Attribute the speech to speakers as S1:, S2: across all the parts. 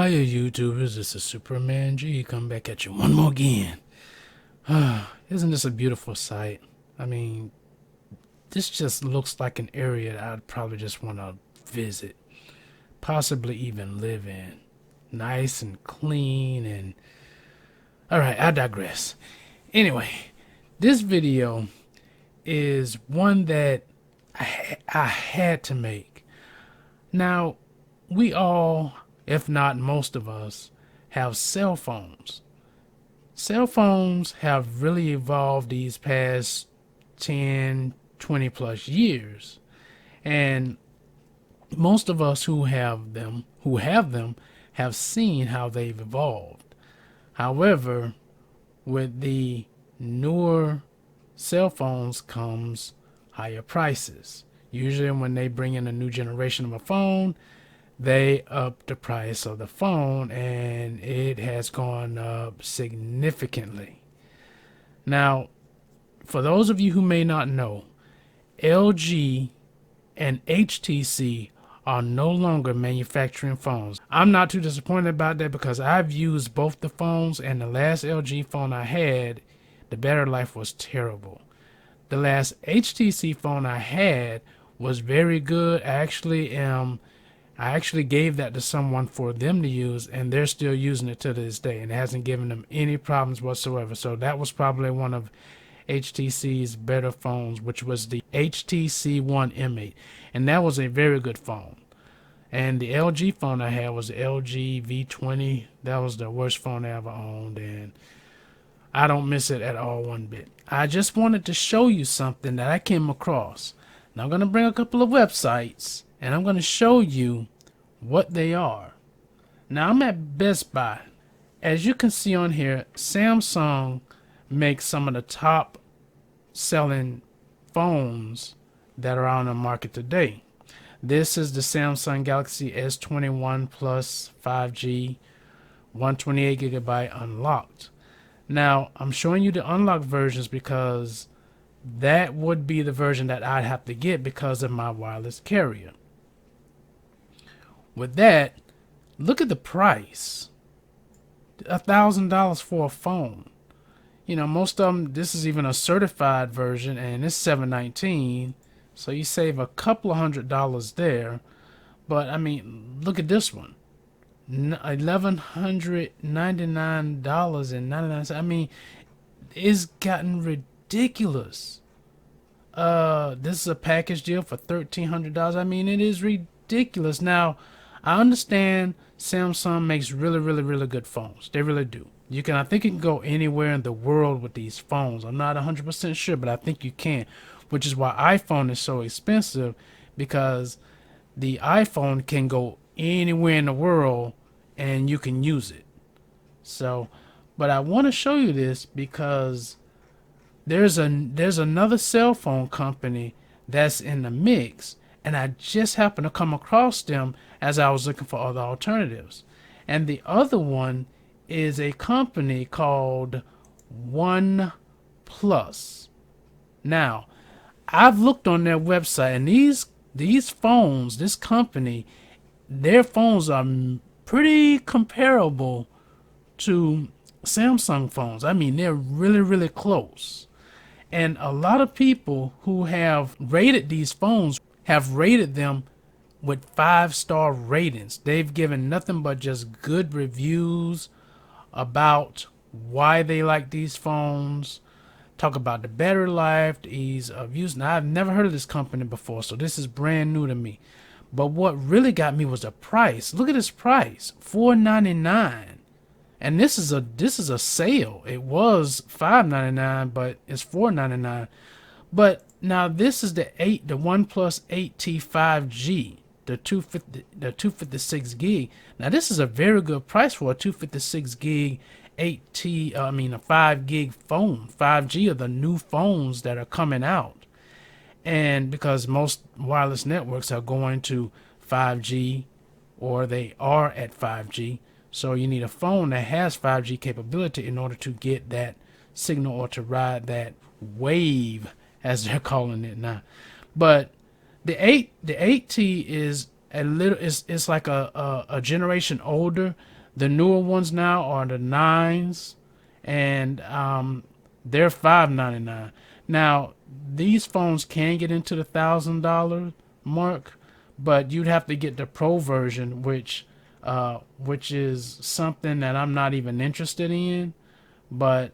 S1: Hiya YouTubers, this is Superman G, come back at you one more again. Isn't this a beautiful sight? I mean, this just looks like an area that I'd probably just want to visit, possibly even live in. Nice and clean and... Alright, I digress. Anyway, this video is one that I had to make. Now, we all, if not most of us, have cell phones. Cell phones have really evolved these past 10, 20 plus years. And most of us who have them have seen how they've evolved. However, with the newer cell phones comes higher prices. Usually when they bring in a new generation of a phone, they up the price of the phone, and it has gone up significantly. Now, for those of you who may not know, LG and HTC are no longer manufacturing phones. I'm not too disappointed about that because I've used both the phones, and the last LG phone I had, the battery life was terrible. The last HTC phone I had was very good. I actually gave that to someone for them to use, and they're still using it to this day, and it hasn't given them any problems whatsoever. So that was probably one of HTC's better phones, which was the HTC One M8, and that was a very good phone. And the LG phone I had was the LG V20. That was the worst phone I ever owned, and I don't miss it at all one bit. I just wanted to show you something that I came across. Now I'm going to bring a couple of websites, and I'm going to show you what they are. Now I'm at Best Buy. As you can see on here, Samsung makes some of the top selling phones that are on the market today. This is the Samsung Galaxy S21 Plus 5G, 128GB unlocked. Now I'm showing you the unlocked versions because that would be the version that I'd have to get because of my wireless carrier. With that, look at the price. $1,000 for a phone. You know, most of them, this is even a certified version, and it's $719, so you save a couple of $100 there. But I mean, look at this one, $1,199.99. I mean, it's gotten ridiculous. This is a package deal for $1,300. I mean, it is ridiculous. Now, I understand Samsung makes really good phones. They really do. I think you can go anywhere in the world with these phones. I'm not 100% sure, but I think you can, which is why iPhone is so expensive, because the iPhone can go anywhere in the world and you can use it. So, but I want to show you this because there's another cell phone company that's in the mix, and I just happened to come across them as I was looking for other alternatives. And the other one is a company called OnePlus. Now, I've looked on their website, and these phones, this company, their phones are pretty comparable to Samsung phones. I mean, they're really close. And a lot of people who have rated these phones have rated them with 5-star ratings. They've given nothing but just good reviews about why they like these phones, talk about the battery life, the ease of use. Now, I've never heard of this company before, so this is brand new to me. But what really got me was the price. Look at this price, $499. And this is a sale. It was $599, but it's $499. But now this is the OnePlus 8T 5G, the 256 gig. Now this is a very good price for a 256 gig a 5 gig phone. 5G are the new phones that are coming out, and because most wireless networks are going to 5G, or they are at 5G, so you need a phone that has 5G capability in order to get that signal or to ride that wave, as they're calling it now. But the 8T is a little, it's like a generation older. The newer ones now are the 9s, and they're $599. Now, these phones can get into the $1,000 mark, but you'd have to get the Pro version, which is something that I'm not even interested in. But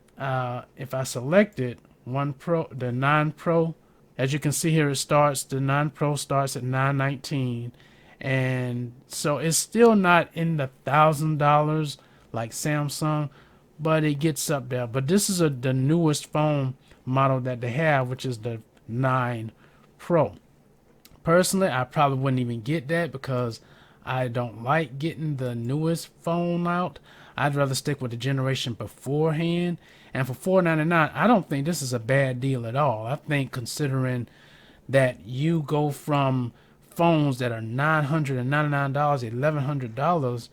S1: if I select it, the 9 Pro, as you can see here, the 9 Pro starts at $919, and so it's still not in the $1,000 like Samsung, but it gets up there. But this is the newest phone model that they have, which is the 9 Pro. Personally, I probably wouldn't even get that because I don't like getting the newest phone out. I'd rather stick with the generation beforehand. And for $499, I don't think this is a bad deal at all. I think considering that you go from phones that are $999, $1,100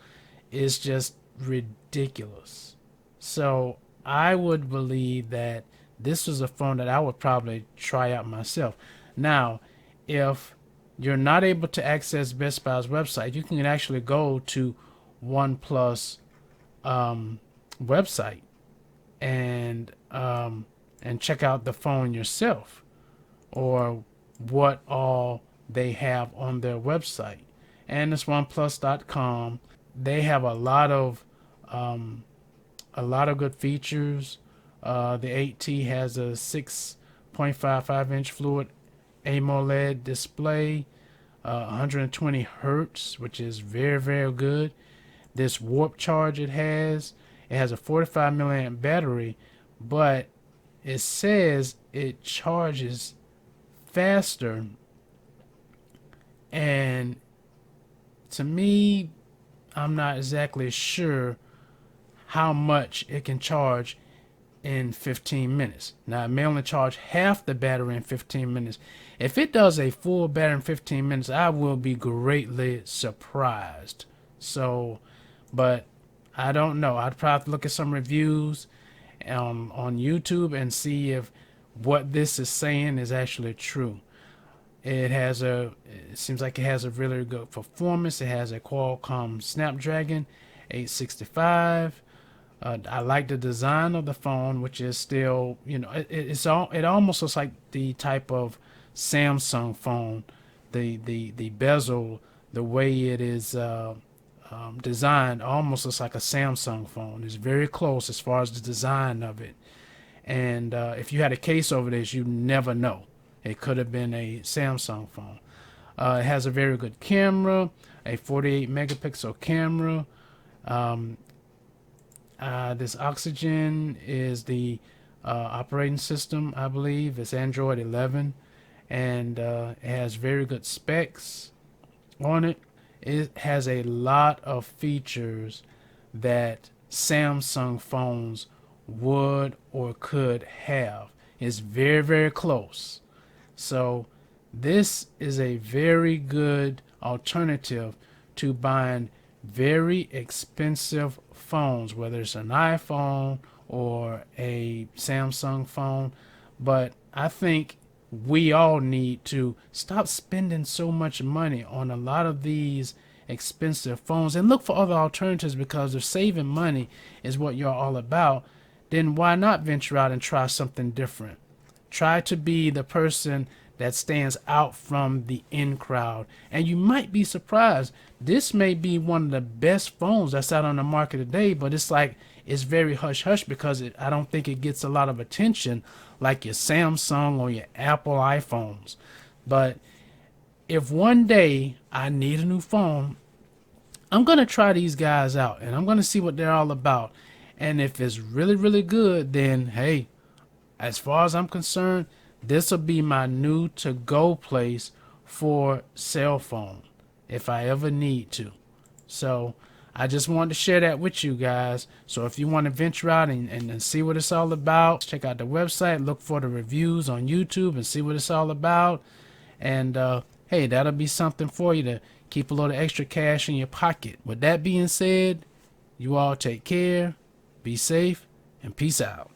S1: is just ridiculous. So I would believe that this is a phone that I would probably try out myself. Now, if you're not able to access Best Buy's website, you can actually go to OnePlus website and check out the phone yourself, or what all they have on their website. And it's OnePlus.com. They have a lot of good features. The 8T has a 6.55-inch fluid AMOLED display, 120 hertz, which is very, very good. This warp charge it has a 45 milliamp battery, but it says it charges faster, and to me, I'm not exactly sure how much it can charge in 15 minutes. Now, it may only charge half the battery in 15 minutes. If it does a full battery in 15 minutes, I will be greatly surprised. So, but I don't know. I'd probably have to look at some reviews on YouTube and see if what this is saying is actually true. It seems like it has a really good performance. It has a Qualcomm Snapdragon 865. I like the design of the phone, which is still, it almost looks like the type of Samsung phone, the bezel, the way it is designed, almost looks like a Samsung phone. It's very close as far as the design of it. And if you had a case over this, you never know. It could have been a Samsung phone. It has a very good camera, a 48 megapixel camera. This Oxygen is the operating system, I believe. It's Android 11, and it has very good specs on it. It has a lot of features that Samsung phones would or could have. It's very, very close. So this is a very good alternative to buying very expensive phones, whether it's an iPhone or a Samsung phone. But I think we all need to stop spending so much money on a lot of these expensive phones and look for other alternatives, because if saving money is what you're all about, then why not venture out and try something different? Try to be the person that stands out from the in crowd, and you might be surprised. This may be one of the best phones that's out on the market today, but it's very hush hush because I don't think it gets a lot of attention like your Samsung or your Apple iPhones. But if one day I need a new phone, I'm going to try these guys out and I'm going to see what they're all about. And if it's really, really good, then hey, as far as I'm concerned, this will be my new to-go place for cell phone if I ever need to. So I just wanted to share that with you guys. So if you want to venture out and see what it's all about, check out the website, look for the reviews on YouTube and see what it's all about. And hey, that'll be something for you to keep a little extra cash in your pocket. With that being said, you all take care, be safe, and peace out.